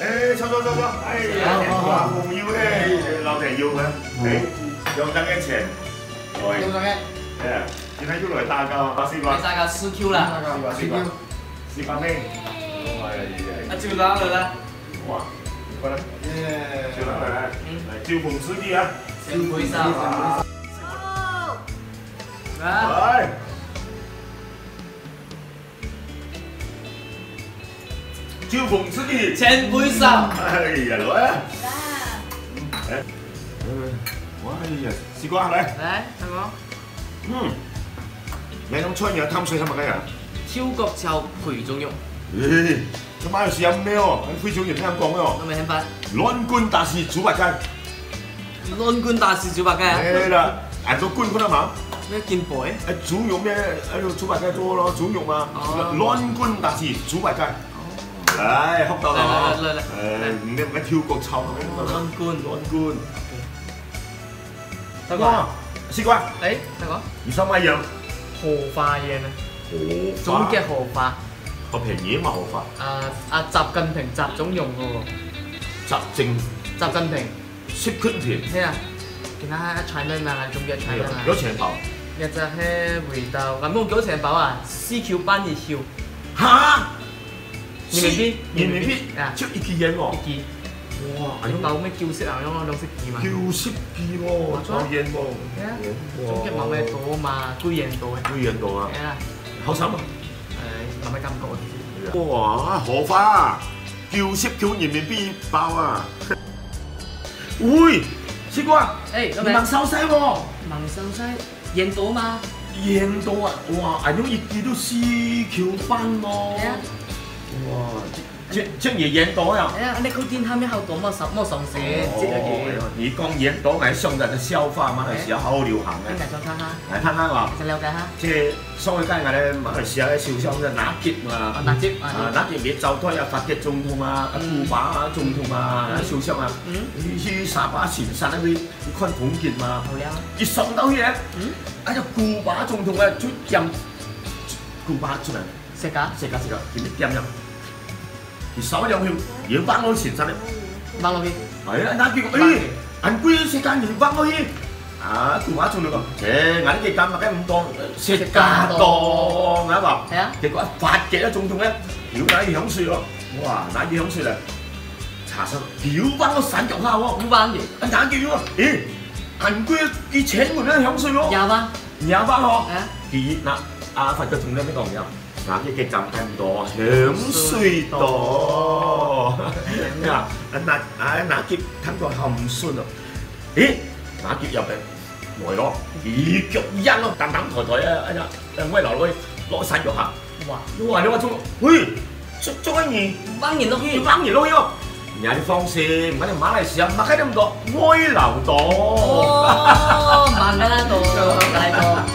誒，坐，哎呀，紅腰咧，老定腰嘅，用得嘅錢，來，用得嘅，今天又來大高，八四八，大家4Q 啦，400咩？啊，照啦嚟啦，哇，過來，照啦嚟，嚟招逢司機啊，先杯衫，來。招逢司機，前杯衫，哎呀，來啊！哇呀，試過係咪？嚟，大哥，你諗春日貪水係咪㗎？挑角炒培種肉，今晚要試飲咩喎？非常人聽講喎。我未聽翻。亂冠大士煮白雞。亂冠大士煮白雞啊！係啦，嗌到冠軍啊嘛。咩見背？煮肉咩？喺度煮白雞多咯，煮肉嘛。亂冠大士煮白雞。唉，學到啦！唔係跳角炒亂冠。大哥，試過？誒，大哥，你想買樣？荷花嘢啊！荷總嘅荷花。好便宜嘛荷花。習近平習總用嘅喎。習近平。習近平。係啊，見下 China 嘛，總嘅 China 嘛。幾多錢一包？日就係回到，咁冇幾多錢包啊？CQ 班熱橋。嚇！人民幣啊，出1件喎。1件。哇！你冇咩叫色啊？我兩色件嘛。叫色件喎，包煙喎。係啊。總嘅冇咩多嘛，居然多嘅。居然多啊！係啊。好慘啊！冇咩咁多。哇！荷花叫色叫人民幣包啊！喂，師哥啊！誒，你問手勢喎？問手勢，贏到嘛？贏到啊！哇！係咁1件都4條班喎。係啊。哇！即係贏到呀！係啊，你佢見下面後多麼上市，即係你講贏到係上人嘅消化馬來西亞好流行嘅。嚟想睇下。嚟睇下話。想了解下。即係所謂今日咧，馬來西亞嘅小商嘅納吉嘛。納吉你就推啊，法嘅總統啊，古巴啊總統啊，小商啊，去沙巴前山嗰啲看統結嘛。好靚。一上到去咧，哎呀，古巴總統嘅出任古巴出嚟。食㗎，點啲點入？而手有票，要翻我前身咧。翻落去。係啊，嗱叫誒，銀龜食間要翻我去。啊，古巴總統講，誒，我呢幾間物嘅唔當食家當啊嘛。係啊。結果法嘅一總統咧，屌解要響樹咯？哇，哪要響樹咧？查實屌翻我散腳下喎。5萬元。啊，哪叫喎？咦，銀龜佢請門咧響樹咯。廿萬嗬。係啊。佢嗱，阿法嘅總統咩講嘅？嗱，一嘅站咁多，響水多。嗱劫睇到含酸啊！咦，嗱劫入嚟，來咯，二腳一咯，擔擔抬抬啊！威流女攞晒腳下，哇！你話中，喂，中一年5萬元落去喎！有啲方式，唔係你馬來西亞買開咁多，威流多。哦，萬㗎啦，到大個。